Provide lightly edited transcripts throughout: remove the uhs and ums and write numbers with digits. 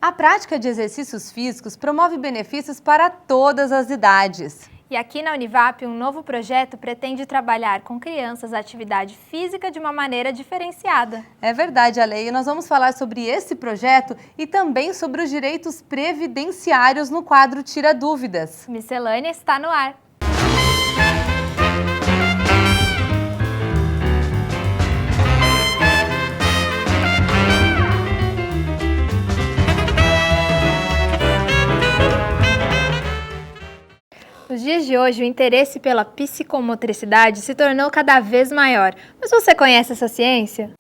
A prática de exercícios físicos promove benefícios para todas as idades. E aqui na Univap, um novo projeto pretende trabalhar com crianças a atividade física de uma maneira diferenciada. É verdade, Ale, e nós vamos falar sobre esse projeto e também sobre os direitos previdenciários no quadro Tira Dúvidas. Miscelânea está no ar. Nos dias de hoje, o interesse pela psicomotricidade se tornou cada vez maior. Mas você conhece essa ciência?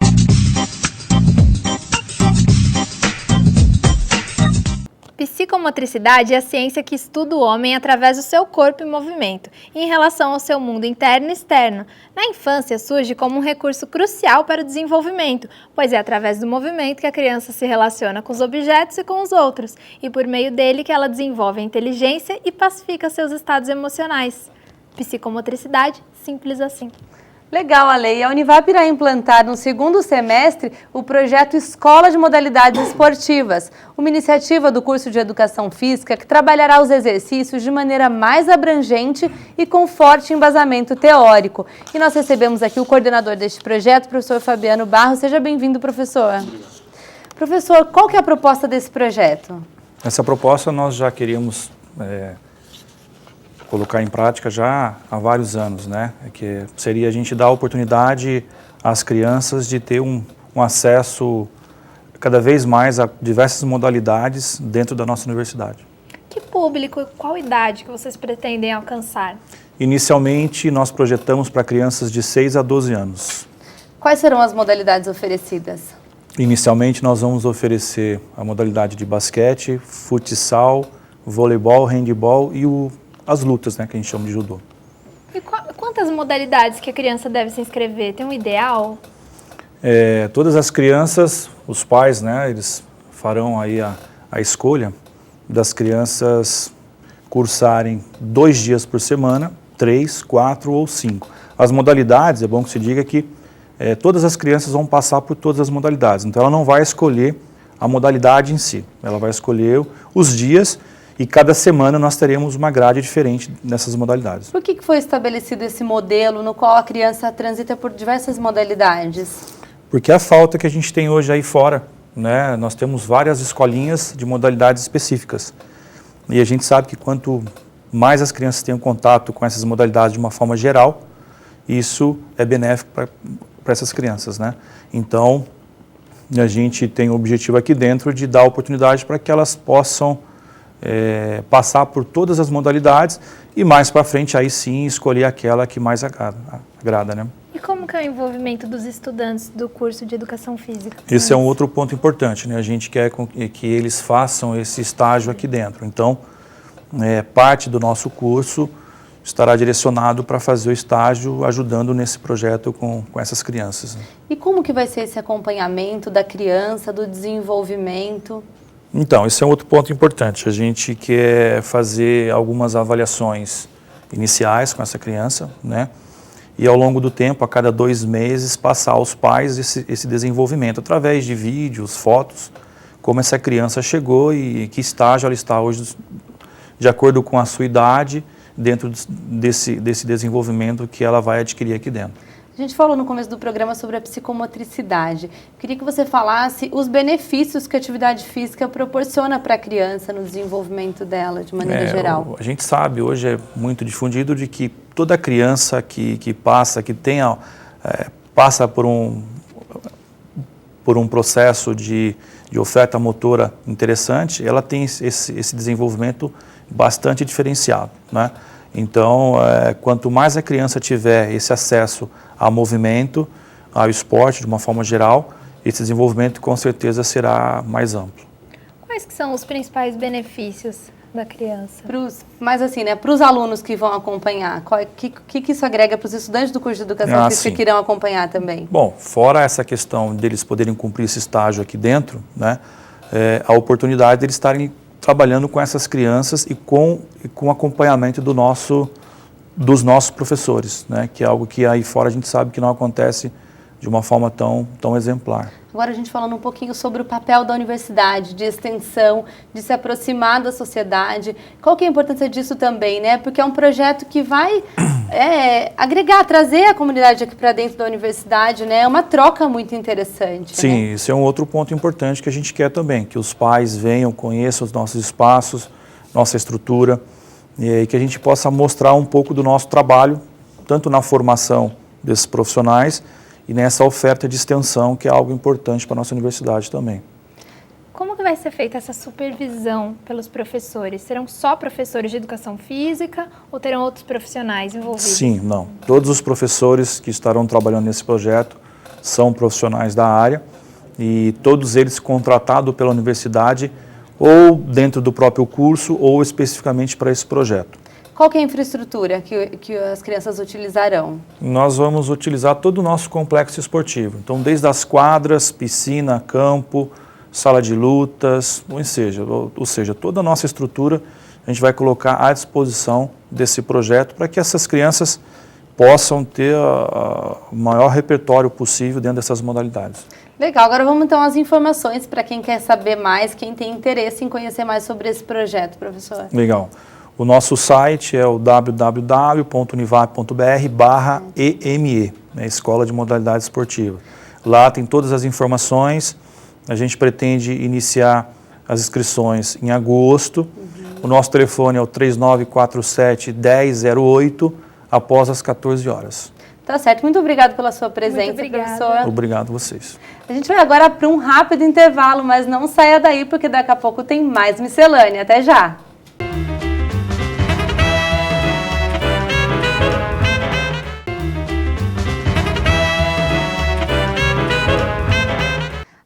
Psicomotricidade é a ciência que estuda o homem através do seu corpo em movimento, em relação ao seu mundo interno e externo. Na infância, surge como um recurso crucial para o desenvolvimento, pois é através do movimento que a criança se relaciona com os objetos e com os outros, e por meio dele que ela desenvolve a inteligência e pacifica seus estados emocionais. Psicomotricidade, simples assim. Legal, Ale. A Univap irá implantar no segundo semestre o projeto Escola de Modalidades Esportivas, uma iniciativa do curso de Educação Física que trabalhará os exercícios de maneira mais abrangente e com forte embasamento teórico. E nós recebemos aqui o coordenador deste projeto, o professor Fabiano Barros. Seja bem-vindo, professor. Professor, qual que é a proposta desse projeto? Essa proposta nós já queríamos colocar em prática já há vários anos, né? Que seria a gente dar a oportunidade às crianças de ter um acesso cada vez mais a diversas modalidades dentro da nossa universidade. Que público e qual idade que vocês pretendem alcançar? Inicialmente, nós projetamos para crianças de 6 a 12 anos. Quais serão as modalidades oferecidas? Inicialmente, nós vamos oferecer a modalidade de basquete, futsal, voleibol, handebol e as lutas, né, que a gente chama de judô. E quantas modalidades que a criança deve se inscrever? Tem um ideal? Todas as crianças, os pais, né, eles farão aí a escolha das crianças cursarem 2 dias por semana, 3, 4 ou 5. As modalidades, é bom que se diga que todas as crianças vão passar por todas as modalidades, então ela não vai escolher a modalidade em si, ela vai escolher os dias. E cada semana nós teremos uma grade diferente nessas modalidades. Por que foi estabelecido esse modelo no qual a criança transita por diversas modalidades? Porque a falta que a gente tem hoje aí fora, né? Nós temos várias escolinhas de modalidades específicas. E a gente sabe que quanto mais as crianças têm contato com essas modalidades de uma forma geral, isso é benéfico para essas crianças, né? Então, a gente tem o objetivo aqui dentro de dar oportunidade para que elas possam passar por todas as modalidades e mais para frente aí sim escolher aquela que mais agrada, né? E como que é o envolvimento dos estudantes do curso de Educação Física? Esse é um outro ponto importante, né? A gente quer que eles façam esse estágio aqui dentro. Então, parte do nosso curso estará direcionado para fazer o estágio ajudando nesse projeto com essas crianças. E como que vai ser esse acompanhamento da criança, do desenvolvimento? Então, esse é um outro ponto importante. A gente quer fazer algumas avaliações iniciais com essa criança, né? E ao longo do tempo, a cada 2 meses, passar aos pais esse desenvolvimento, através de vídeos, fotos, como essa criança chegou e que estágio ela está hoje, de acordo com a sua idade, dentro desse desenvolvimento que ela vai adquirir aqui dentro. A gente falou no começo do programa sobre a psicomotricidade. Queria que você falasse os benefícios que a atividade física proporciona para a criança no desenvolvimento dela, de maneira geral. A gente sabe, hoje é muito difundido de que toda criança que passa por um processo de oferta motora interessante, ela tem esse desenvolvimento bastante diferenciado, né? Então, quanto mais a criança tiver esse acesso ao movimento, ao esporte de uma forma geral, esse desenvolvimento com certeza será mais amplo. Quais que são os principais benefícios da criança? Mas assim, né, para os alunos que vão acompanhar, o que isso agrega para os estudantes do curso de Educação Física que irão acompanhar também? Bom, fora essa questão deles poderem cumprir esse estágio aqui dentro, né, a oportunidade deles estarem trabalhando com essas crianças e com acompanhamento dos nossos professores, né? Que é algo que aí fora a gente sabe que não acontece de uma forma tão exemplar. Agora a gente falando um pouquinho sobre o papel da universidade, de extensão, de se aproximar da sociedade. Qual que é a importância disso também, né? Porque é um projeto que vai agregar, trazer a comunidade aqui para dentro da universidade, né? É uma troca muito interessante. Sim, né? Esse é um outro ponto importante que a gente quer também, que os pais venham, conheçam os nossos espaços, nossa estrutura, e que a gente possa mostrar um pouco do nosso trabalho, tanto na formação desses profissionais, e nessa oferta de extensão, que é algo importante para a nossa universidade também. Como que vai ser feita essa supervisão pelos professores? Serão só professores de educação física ou terão outros profissionais envolvidos? Sim, não. Todos os professores que estarão trabalhando nesse projeto são profissionais da área e todos eles contratados pela universidade ou dentro do próprio curso ou especificamente para esse projeto. Qual que é a infraestrutura que as crianças utilizarão? Nós vamos utilizar todo o nosso complexo esportivo. Então, desde as quadras, piscina, campo, sala de lutas, ou seja, toda a nossa estrutura a gente vai colocar à disposição desse projeto para que essas crianças possam ter o maior repertório possível dentro dessas modalidades. Legal, agora vamos então às informações para quem quer saber mais, quem tem interesse em conhecer mais sobre esse projeto, professor. Legal. O nosso site é o www.univap.br/EME, né, Escola de Modalidade Esportiva. Lá tem todas as informações, a gente pretende iniciar as inscrições em agosto. O nosso telefone é o 3947-1008, após as 14 horas. Tá certo, muito obrigado pela sua presença, professor. Obrigado a vocês. A gente vai agora para um rápido intervalo, mas não saia daí, porque daqui a pouco tem mais miscelânea. Até já!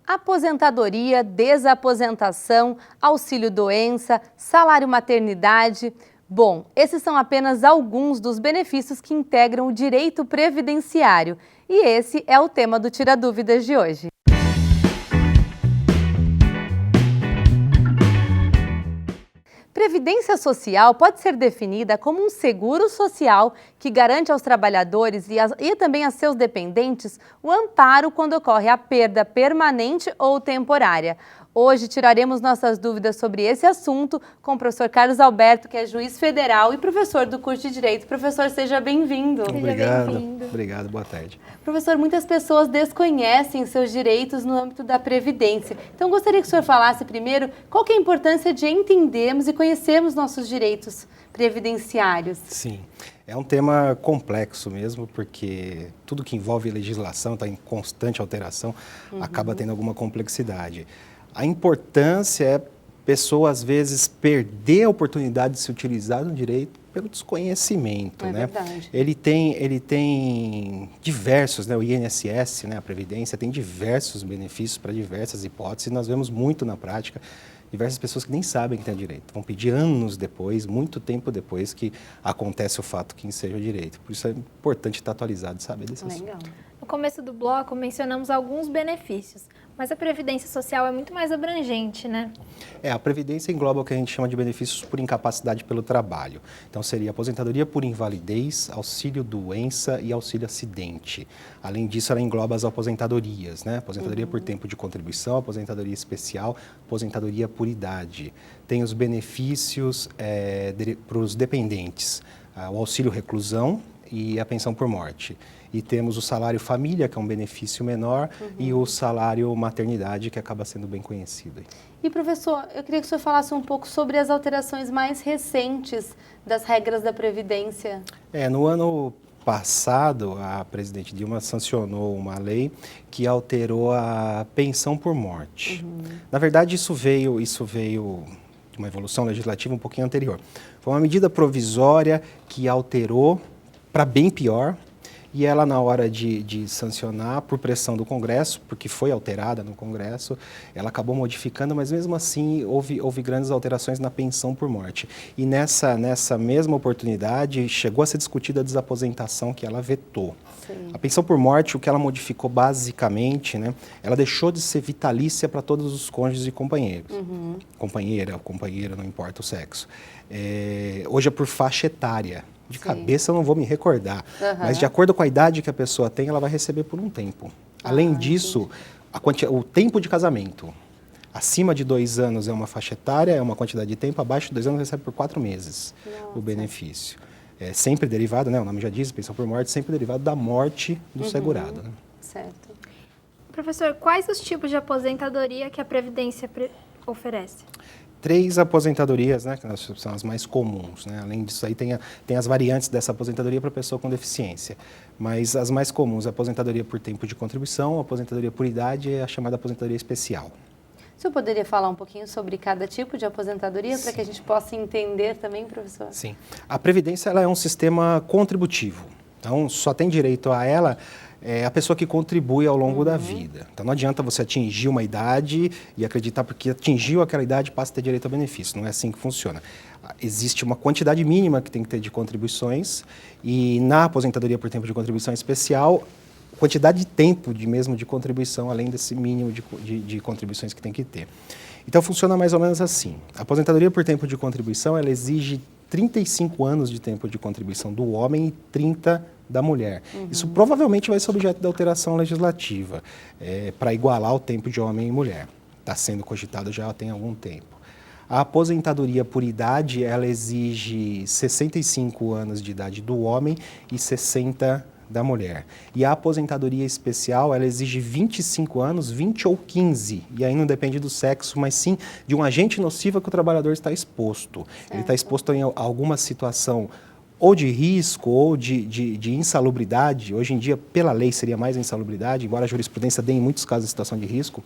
Aposentadoria, desaposentação, auxílio-doença, salário-maternidade. Bom, esses são apenas alguns dos benefícios que integram o direito previdenciário. E esse é o tema do Tira Dúvidas de hoje. Previdência social pode ser definida como um seguro social que garante aos trabalhadores e também a seus dependentes o amparo quando ocorre a perda permanente ou temporária. Hoje tiraremos nossas dúvidas sobre esse assunto com o professor Carlos Alberto, que é juiz federal e professor do curso de Direito. Professor, seja bem-vindo. Obrigado, boa tarde. Professor, muitas pessoas desconhecem seus direitos no âmbito da Previdência. Então, gostaria que o senhor falasse primeiro qual que é a importância de entendermos e conhecermos nossos direitos previdenciários. Sim, é um tema complexo mesmo, porque tudo que envolve legislação está em constante alteração, acaba tendo alguma complexidade. A importância é a pessoa, às vezes, perder a oportunidade de se utilizar no direito pelo desconhecimento, né? Verdade. Ele tem diversos, né? O INSS, né? A Previdência, tem diversos benefícios para diversas hipóteses, nós vemos muito na prática diversas pessoas que nem sabem que têm direito, vão pedir anos depois, muito tempo depois que acontece o fato que enseja o direito. Por isso é importante estar atualizado e saber desse assunto. Legal. No começo do bloco mencionamos alguns benefícios, mas a Previdência Social é muito mais abrangente, né? A Previdência engloba o que a gente chama de benefícios por incapacidade pelo trabalho. Então seria aposentadoria por invalidez, auxílio-doença e auxílio-acidente. Além disso, ela engloba as aposentadorias, né? Aposentadoria por tempo de contribuição, aposentadoria especial, aposentadoria por idade. Tem os benefícios para os dependentes, o auxílio-reclusão e a pensão por morte. E temos o salário família, que é um benefício menor, e o salário maternidade, que acaba sendo bem conhecido. E, professor, eu queria que o senhor falasse um pouco sobre as alterações mais recentes das regras da Previdência. No ano passado, a presidente Dilma sancionou uma lei que alterou a pensão por morte. Na verdade, isso veio de uma evolução legislativa um pouquinho anterior. Foi uma medida provisória que alterou para bem pior, e ela, na hora de sancionar, por pressão do Congresso, porque foi alterada no Congresso, ela acabou modificando, mas mesmo assim houve grandes alterações na pensão por morte. E nessa mesma oportunidade, chegou a ser discutida a desaposentação, que ela vetou. Sim. A pensão por morte, o que ela modificou basicamente, né, ela deixou de ser vitalícia para todos os cônjuges e companheiros. Companheira, não importa o sexo. Hoje é por faixa etária. De cabeça eu não vou me recordar, mas de acordo com a idade que a pessoa tem, ela vai receber por um tempo. Além disso, o tempo de casamento. Acima de 2 anos é uma faixa etária, é uma quantidade de tempo, abaixo de 2 anos recebe por 4 meses o benefício. É sempre derivado, né, o nome já diz, pensão por morte, sempre derivado da morte do segurado. Né? Certo. Professor, quais os tipos de aposentadoria que a Previdência oferece? 3 aposentadorias, né, que são as mais comuns. Né? Além disso, aí tem as variantes dessa aposentadoria para pessoa com deficiência. Mas as mais comuns, a aposentadoria por tempo de contribuição, a aposentadoria por idade e a chamada aposentadoria especial. O senhor poderia falar um pouquinho sobre cada tipo de aposentadoria para que a gente possa entender também, professor? Sim. A Previdência ela é um sistema contributivo. Então, só tem direito a ela a pessoa que contribui ao longo da vida. Então, não adianta você atingir uma idade e acreditar porque atingiu aquela idade passa a ter direito ao benefício. Não é assim que funciona. Existe uma quantidade mínima que tem que ter de contribuições e na aposentadoria por tempo de contribuição especial, quantidade de tempo mesmo de contribuição, além desse mínimo de contribuições que tem que ter. Então, funciona mais ou menos assim. A aposentadoria por tempo de contribuição, ela exige 35 anos de tempo de contribuição do homem e 30 da mulher. Isso provavelmente vai ser objeto de alteração legislativa, para igualar o tempo de homem e mulher. Está sendo cogitado já tem algum tempo. A aposentadoria por idade, ela exige 65 anos de idade do homem e 60 da mulher. E a aposentadoria especial, ela exige 25 anos, 20 ou 15. E aí não depende do sexo, mas sim de um agente nocivo que o trabalhador está exposto. Ele está exposto em alguma situação ou de risco ou de insalubridade. Hoje em dia, pela lei, seria mais insalubridade, embora a jurisprudência dê em muitos casos a situação de risco.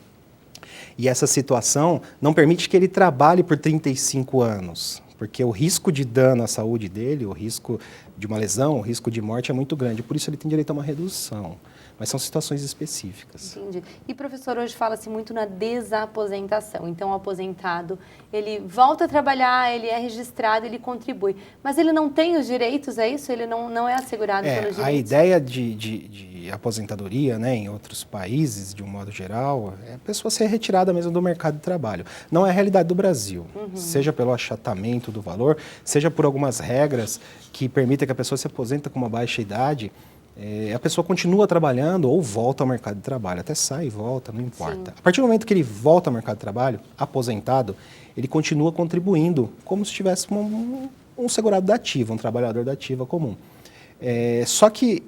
E essa situação não permite que ele trabalhe por 35 anos. Porque o risco de dano à saúde dele, o risco de uma lesão, o risco de morte é muito grande. Por isso ele tem direito a uma redução. Mas são situações específicas. Entendi. E, professor, hoje fala-se muito na desaposentação. Então, o aposentado, ele volta a trabalhar, ele é registrado, ele contribui. Mas ele não tem os direitos, é isso? Ele não é assegurado pelos direitos? A ideia de aposentadoria, né, em outros países, de um modo geral, é a pessoa ser retirada mesmo do mercado de trabalho. Não é a realidade do Brasil. Seja pelo achatamento do valor, seja por algumas regras que permitem que a pessoa se aposenta com uma baixa idade, a pessoa continua trabalhando ou volta ao mercado de trabalho, até sai e volta, não importa. Sim. A partir do momento que ele volta ao mercado de trabalho, aposentado, ele continua contribuindo como se tivesse um segurado da ativa, um trabalhador da ativa comum. Só que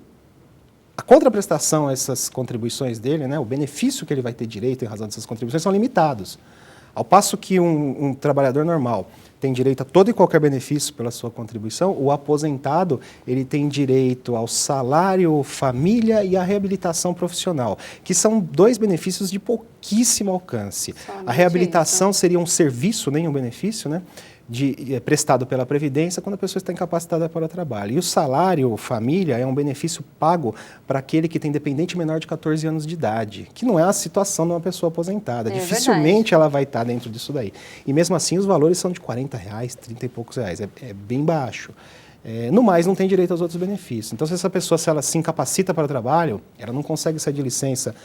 a contraprestação a essas contribuições dele, né, o benefício que ele vai ter direito em razão dessas contribuições são limitados. Ao passo que um trabalhador normal tem direito a todo e qualquer benefício pela sua contribuição, o aposentado ele tem direito ao salário, família e à reabilitação profissional, que são 2 benefícios de pouquíssimo alcance. A reabilitação seria um serviço, nem um benefício, né? Prestado pela Previdência quando a pessoa está incapacitada para o trabalho. E o salário, família, é um benefício pago para aquele que tem dependente menor de 14 anos de idade, que não é a situação de uma pessoa aposentada. Dificilmente ela vai estar dentro disso daí. E mesmo assim os valores são de R$40, 30 e poucos reais, é bem baixo. No mais, não tem direito aos outros benefícios. Então, se essa pessoa ela se incapacita para o trabalho, ela não consegue sair de licença.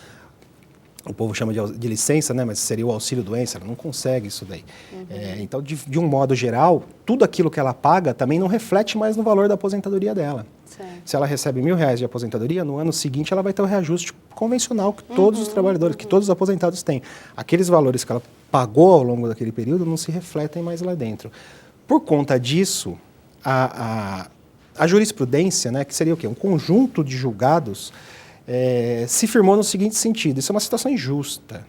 O povo chama de licença, né? Mas seria o auxílio-doença, ela não consegue isso daí. Então, de um modo geral, tudo aquilo que ela paga também não reflete mais no valor da aposentadoria dela. Certo. Se ela recebe R$1.000 de aposentadoria, no ano seguinte ela vai ter o reajuste convencional que todos os trabalhadores, que todos os aposentados têm. Aqueles valores que ela pagou ao longo daquele período não se refletem mais lá dentro. Por conta disso, a jurisprudência, né, que seria o quê? Um conjunto de julgados, se firmou no seguinte sentido: isso é uma situação injusta.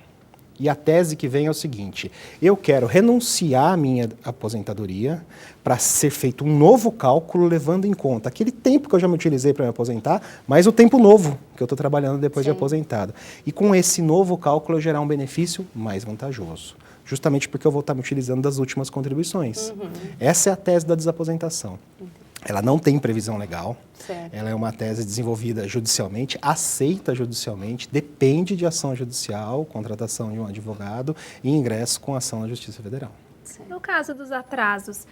E a tese que vem é o seguinte: eu quero renunciar à minha aposentadoria para ser feito um novo cálculo levando em conta aquele tempo que eu já me utilizei para me aposentar, mais o tempo novo que eu estou trabalhando depois de aposentado. E com esse novo cálculo eu gerar um benefício mais vantajoso, justamente porque eu vou estar me utilizando das últimas contribuições. Essa é a tese da desaposentação. Ela não tem previsão legal, ela é uma tese desenvolvida judicialmente, aceita judicialmente, depende de ação judicial, contratação de um advogado e ingresso com ação na Justiça Federal. No caso dos atrasos,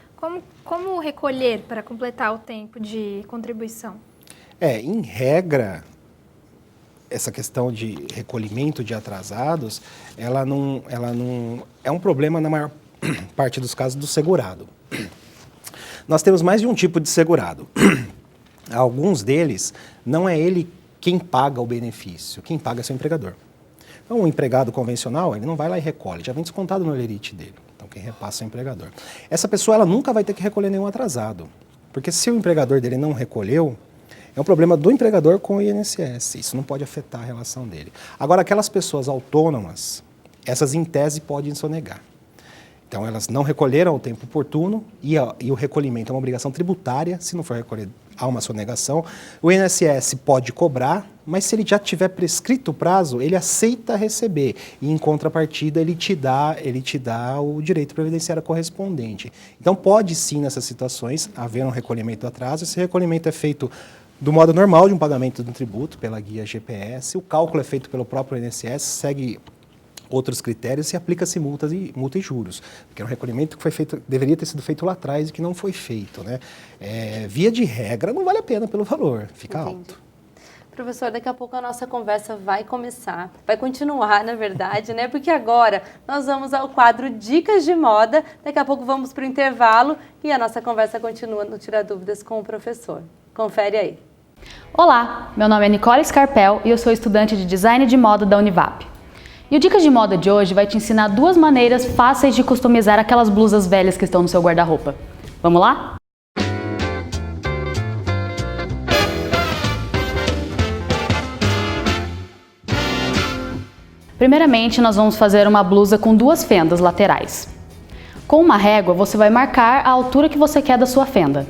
como recolher para completar o tempo de contribuição? Em regra, essa questão de recolhimento de atrasados, ela não é um problema na maior parte dos casos do segurado. Nós temos mais de um tipo de segurado. Alguns deles, não é ele quem paga o benefício, quem paga é seu empregador. Então, o empregado convencional, ele não vai lá e recolhe, já vem descontado no lerite dele. Então, quem repassa é o empregador. Essa pessoa, ela nunca vai ter que recolher nenhum atrasado, porque se o empregador dele não recolheu, é um problema do empregador com o INSS, isso não pode afetar a relação dele. Agora, aquelas pessoas autônomas, essas em tese podem sonegar. Então, elas não recolheram ao tempo oportuno e o recolhimento é uma obrigação tributária. Se não for recolher, há uma sonegação. O INSS pode cobrar, mas se ele já tiver prescrito o prazo, ele aceita receber. E, em contrapartida, ele te dá o direito previdenciário correspondente. Então, pode sim, nessas situações, haver um recolhimento do atraso. Esse recolhimento é feito do modo normal de um pagamento do tributo, pela guia GPS. O cálculo é feito pelo próprio INSS, segue outros critérios e aplica-se multa e juros, porque é um recolhimento que foi feito, deveria ter sido feito lá atrás e que não foi feito, né? Via de regra, não vale a pena pelo valor, fica alto. Professor, daqui a pouco a nossa conversa vai começar, vai continuar, na verdade, né? Porque agora nós vamos ao quadro Dicas de Moda, daqui a pouco vamos para o intervalo e a nossa conversa continua no Tira Dúvidas com o professor. Confere aí. Olá, meu nome é Nicole Scarpel e eu sou estudante de Design de Moda da Univap. E o Dicas de Moda de hoje vai te ensinar 2 maneiras fáceis de customizar aquelas blusas velhas que estão no seu guarda-roupa. Vamos lá? Primeiramente, nós vamos fazer uma blusa com 2 fendas laterais. Com uma régua, você vai marcar a altura que você quer da sua fenda.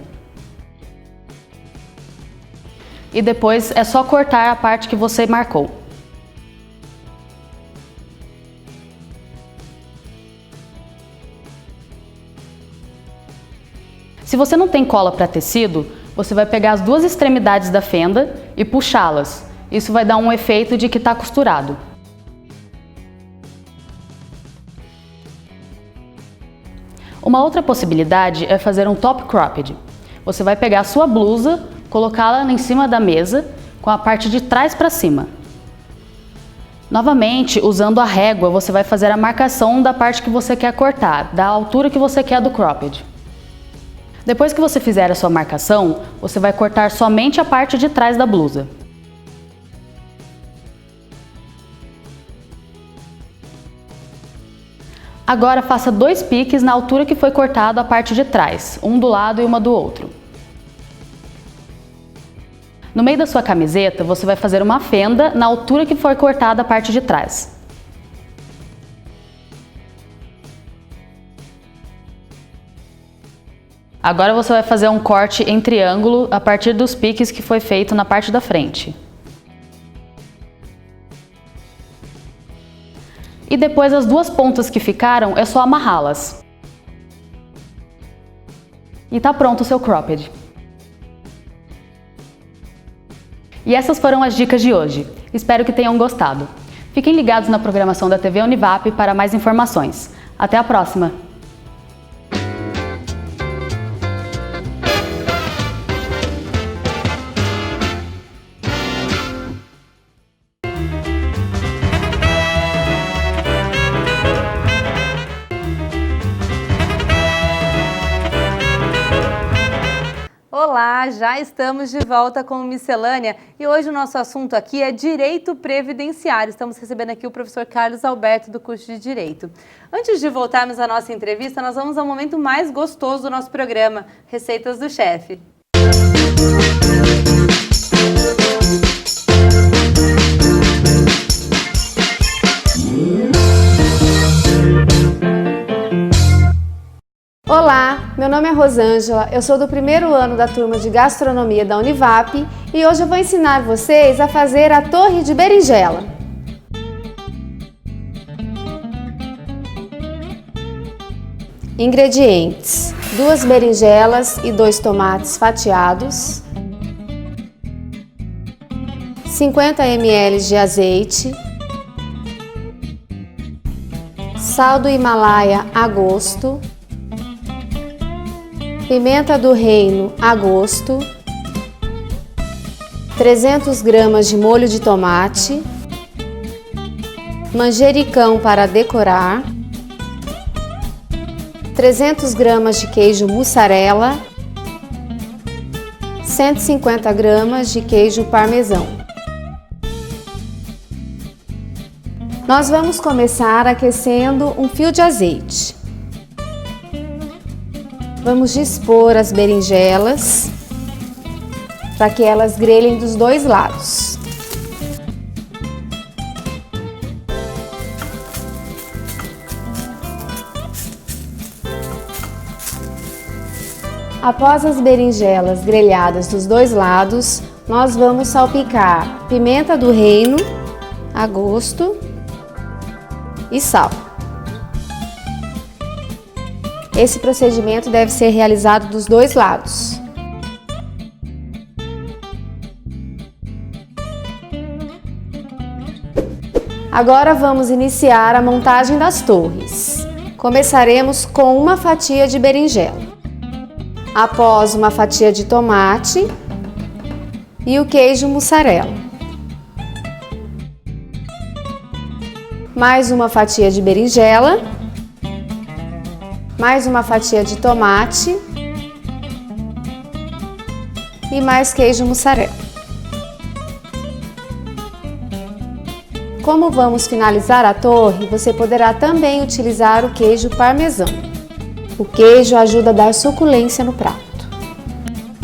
E depois é só cortar a parte que você marcou. Se você não tem cola para tecido, você vai pegar as 2 extremidades da fenda e puxá-las. Isso vai dar um efeito de que está costurado. Uma outra possibilidade é fazer um top cropped. Você vai pegar a sua blusa, colocá-la em cima da mesa, com a parte de trás para cima. Novamente, usando a régua, você vai fazer a marcação da parte que você quer cortar, da altura que você quer do cropped. Depois que você fizer a sua marcação, você vai cortar somente a parte de trás da blusa. Agora faça 2 piques na altura que foi cortado a parte de trás, um do lado e uma do outro. No meio da sua camiseta, você vai fazer uma fenda na altura que foi cortada a parte de trás. Agora você vai fazer um corte em triângulo a partir dos piques que foi feito na parte da frente. E depois as 2 pontas que ficaram é só amarrá-las. E tá pronto o seu cropped. E essas foram as dicas de hoje. Espero que tenham gostado. Fiquem ligados na programação da TV Univap para mais informações. Até a próxima! Olá, já estamos de volta com o Miscelânea e hoje o nosso assunto aqui é Direito Previdenciário. Estamos recebendo aqui o professor Carlos Alberto do curso de Direito. Antes de voltarmos à nossa entrevista, nós vamos ao momento mais gostoso do nosso programa, Receitas do Chefe. Olá, meu nome é Rosângela, eu sou do 1º ano da turma de Gastronomia da Univap e hoje eu vou ensinar vocês a fazer a torre de berinjela. Ingredientes: 2 berinjelas e 2 tomates fatiados, 50 ml de azeite, sal do Himalaia a gosto, pimenta do reino a gosto, 300 gramas de molho de tomate, manjericão para decorar, 300 gramas de queijo mussarela, 150 gramas de queijo parmesão. Nós vamos começar aquecendo um fio de azeite. Vamos dispor as berinjelas para que elas grelhem dos dois lados. Após as berinjelas grelhadas dos dois lados, nós vamos salpicar pimenta do reino a gosto e sal. Esse procedimento deve ser realizado dos dois lados. Agora vamos iniciar a montagem das torres. Começaremos com uma fatia de berinjela. Após uma fatia de tomate e o queijo mussarela. Mais uma fatia de berinjela, mais uma fatia de tomate e mais queijo mussarela. Como vamos finalizar a torre, você poderá também utilizar o queijo parmesão. O queijo ajuda a dar suculência no prato.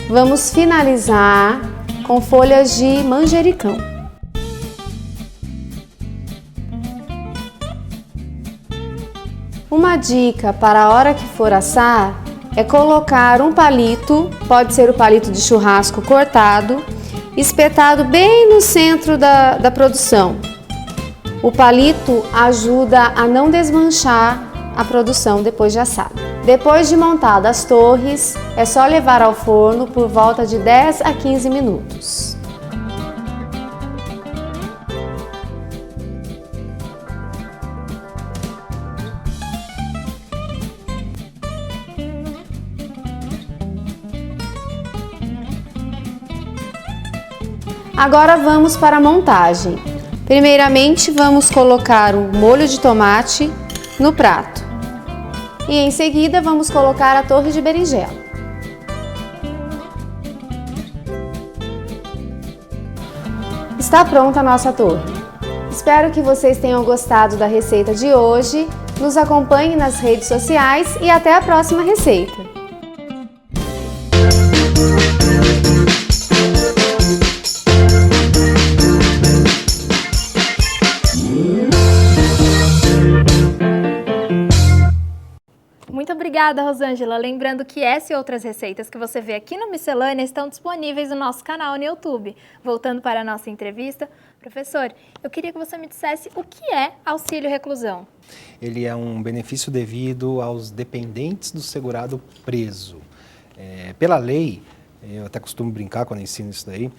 Vamos finalizar com folhas de manjericão. Uma dica para a hora que for assar é colocar um palito, pode ser o palito de churrasco cortado, espetado bem no centro da produção. O palito ajuda a não desmanchar a produção depois de assado. Depois de montadas as torres, é só levar ao forno por volta de 10 a 15 minutos. Agora vamos para a montagem. Primeiramente, vamos colocar o molho de tomate no prato. E em seguida, vamos colocar a torre de berinjela. Está pronta a nossa torre. Espero que vocês tenham gostado da receita de hoje. Nos acompanhe nas redes sociais e até a próxima receita. Muito obrigada, Rosângela. Lembrando que essa e outras receitas que você vê aqui no Miscelânea estão disponíveis no nosso canal no YouTube. Voltando para a nossa entrevista, professor, eu queria que você me dissesse o que é auxílio reclusão. Ele é um benefício devido aos dependentes do segurado preso. Pela lei, eu até costumo brincar quando ensino isso daí,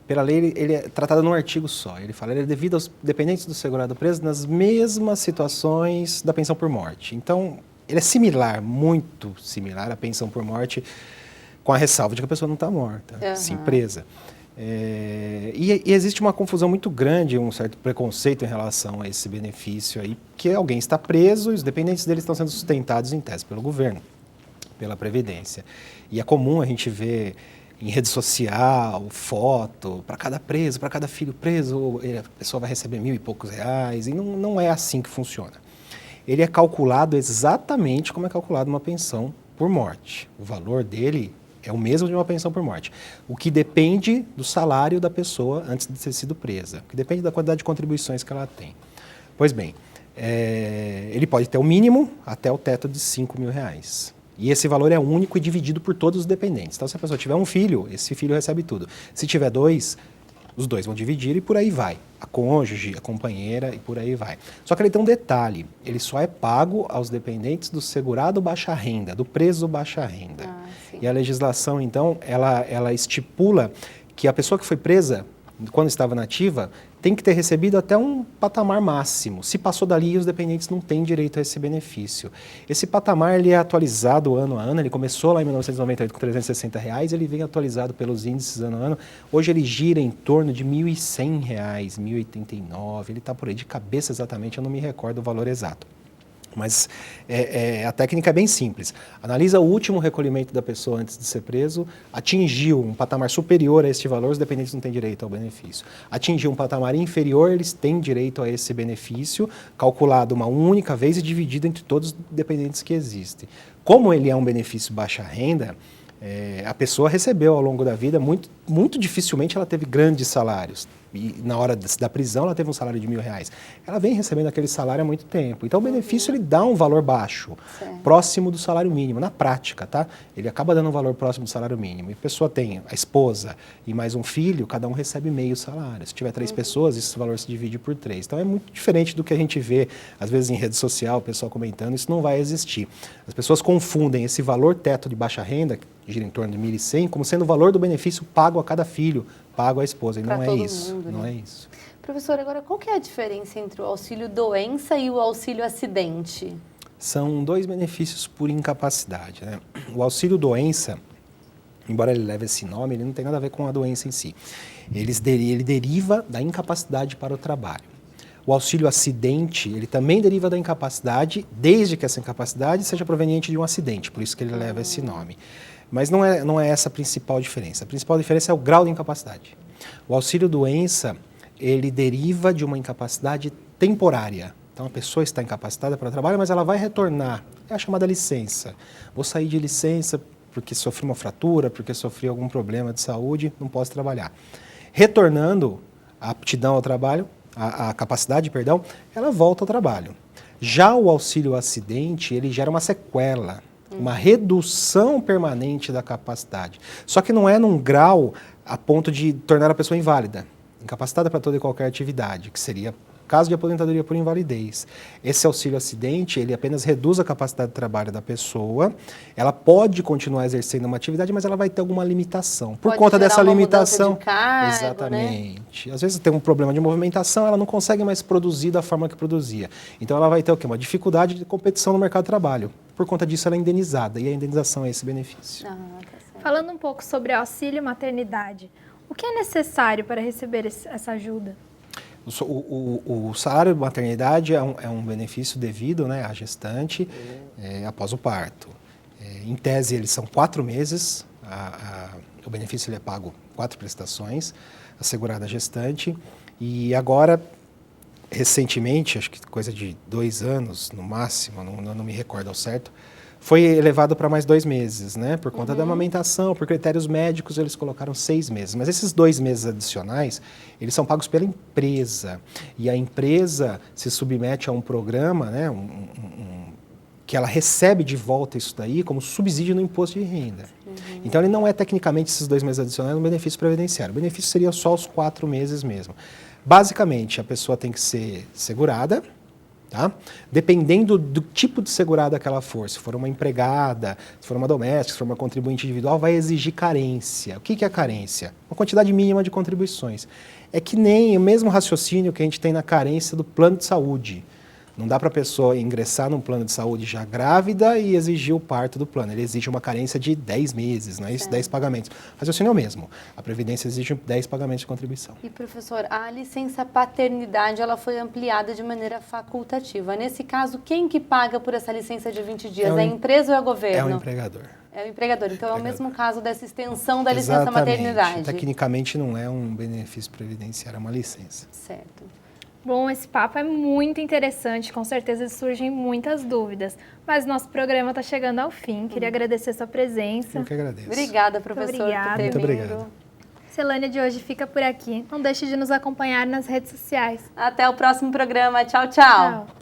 pela lei ele é tratado num artigo só. Ele fala, ele é devido aos dependentes do segurado preso nas mesmas situações da pensão por morte. Então, ele é similar, muito similar à pensão por morte, com a ressalva de que a pessoa não está morta, sim presa. E existe uma confusão muito grande, um certo preconceito em relação a esse benefício aí, que alguém está preso e os dependentes dele estão sendo sustentados em tese pelo governo, pela Previdência. E é comum a gente ver em rede social, foto, para cada preso, para cada filho preso, a pessoa vai receber R$1.000 e poucos, e não é assim que funciona. Ele é calculado exatamente como é calculado uma pensão por morte. O valor dele é o mesmo de uma pensão por morte. O que depende do salário da pessoa antes de ter sido presa. O que depende da quantidade de contribuições que ela tem. Pois bem, ele pode ter o mínimo até o teto de R$5.000. E esse valor é único e dividido por todos os dependentes. Então, se a pessoa tiver um filho, esse filho recebe tudo. Se tiver dois, os dois vão dividir e por aí vai. A cônjuge, a companheira e por aí vai. Só que ele tem um detalhe, ele só é pago aos dependentes do segurado baixa renda, do preso baixa renda. E a legislação, então, ela estipula que a pessoa que foi presa, quando estava nativa, tem que ter recebido até um patamar máximo. Se passou dali, os dependentes não têm direito a esse benefício. Esse patamar ele é atualizado ano a ano, ele começou lá em 1998 com R$360, ele vem atualizado pelos índices ano a ano. Hoje ele gira em torno de R$1.100, R$1.089, ele está por aí de cabeça exatamente, eu não me recordo o valor exato. Mas a técnica é bem simples. Analisa o último recolhimento da pessoa antes de ser preso, atingiu um patamar superior a este valor, os dependentes não têm direito ao benefício. Atingiu um patamar inferior, eles têm direito a esse benefício, calculado uma única vez e dividido entre todos os dependentes que existem. Como ele é um benefício baixa renda, a pessoa recebeu ao longo da vida, muito dificilmente ela teve grandes salários. E na hora da prisão ela teve um salário de R$1.000. Ela vem recebendo aquele salário há muito tempo. Então o benefício ele dá um valor baixo, próximo do salário mínimo, na prática, tá? Ele acaba dando um valor próximo do salário mínimo. E a pessoa tem a esposa e mais um filho, cada um recebe meio salário. Se tiver 3 pessoas, esse valor se divide por 3. Então é muito diferente do que a gente vê, às vezes em rede social, o pessoal comentando, isso não vai existir. As pessoas confundem esse valor teto de baixa renda, que gira em torno de 1.100, como sendo o valor do benefício pago a cada filho, pago à esposa, e não é isso, não é isso. Professor, agora qual que é a diferença entre o auxílio doença e o auxílio acidente? São 2 benefícios por incapacidade, né? O auxílio doença, embora ele leve esse nome, ele não tem nada a ver com a doença em si. Ele deriva da incapacidade para o trabalho. O auxílio acidente, ele também deriva da incapacidade, desde que essa incapacidade seja proveniente de um acidente, por isso que ele leva esse nome. Mas não é essa a principal diferença. A principal diferença é o grau de incapacidade. O auxílio-doença, ele deriva de uma incapacidade temporária. Então, a pessoa está incapacitada para o trabalho, mas ela vai retornar. É a chamada licença. Vou sair de licença porque sofri uma fratura, porque sofri algum problema de saúde, não posso trabalhar. Retornando a aptidão ao trabalho, a capacidade, perdão, ela volta ao trabalho. Já o auxílio-acidente, ele gera uma sequela. Uma redução permanente da capacidade. Só que não é num grau a ponto de tornar a pessoa inválida, incapacitada para toda e qualquer atividade, que seria caso de aposentadoria por invalidez. Esse auxílio acidente, ele apenas reduz a capacidade de trabalho da pessoa, ela pode continuar exercendo uma atividade, mas ela vai ter alguma limitação. Por conta dessa limitação, de cargo, exatamente. Né? Às vezes tem um problema de movimentação, ela não consegue mais produzir da forma que produzia. Então ela vai ter o quê? Uma dificuldade de competição no mercado de trabalho. Por conta disso ela é indenizada, e a indenização é esse benefício. Falando um pouco sobre auxílio maternidade, o que é necessário para receber essa ajuda? O salário de maternidade é um benefício devido, né, à gestante após o parto. Em tese, eles são 4 meses, o benefício ele é pago 4 prestações, assegurada a gestante, e agora, recentemente, acho que coisa de 2 anos no máximo, não me recordo ao certo, foi elevado para mais 2 meses, né? Por conta da amamentação, por critérios médicos, eles colocaram 6 meses. Mas esses 2 meses adicionais, eles são pagos pela empresa. E a empresa se submete a um programa, né? Que ela recebe de volta isso daí como subsídio no imposto de renda. Então, ele não é tecnicamente esses 2 meses adicionais um benefício previdenciário. O benefício seria só os 4 meses mesmo. Basicamente, a pessoa tem que ser segurada, tá? Dependendo do tipo de segurada que ela for, se for uma empregada, se for uma doméstica, se for uma contribuinte individual, vai exigir carência. O que é carência? Uma quantidade mínima de contribuições. É que nem o mesmo raciocínio que a gente tem na carência do plano de saúde. Não dá para a pessoa ingressar num plano de saúde já grávida e exigir o parto do plano. Ele exige uma carência de 10 meses, não é isso? 10 pagamentos. O raciocínio é o mesmo. A Previdência exige 10 pagamentos de contribuição. E, professor, a licença paternidade ela foi ampliada de maneira facultativa. Nesse caso, quem que paga por essa licença de 20 dias? É a empresa ou é o governo? É o empregador. É o empregador. Então, é o mesmo caso dessa extensão da licença maternidade. Tecnicamente, não é um benefício previdenciário, é uma licença. Certo. Bom, esse papo é muito interessante, com certeza surgem muitas dúvidas, mas nosso programa está chegando ao fim. Queria agradecer sua presença. Eu que agradeço. Obrigada, professor, por ter Muito vindo. obrigado. Celânia de hoje fica por aqui. Não deixe de nos acompanhar nas redes sociais. Até o próximo programa. Tchau, tchau. Tchau.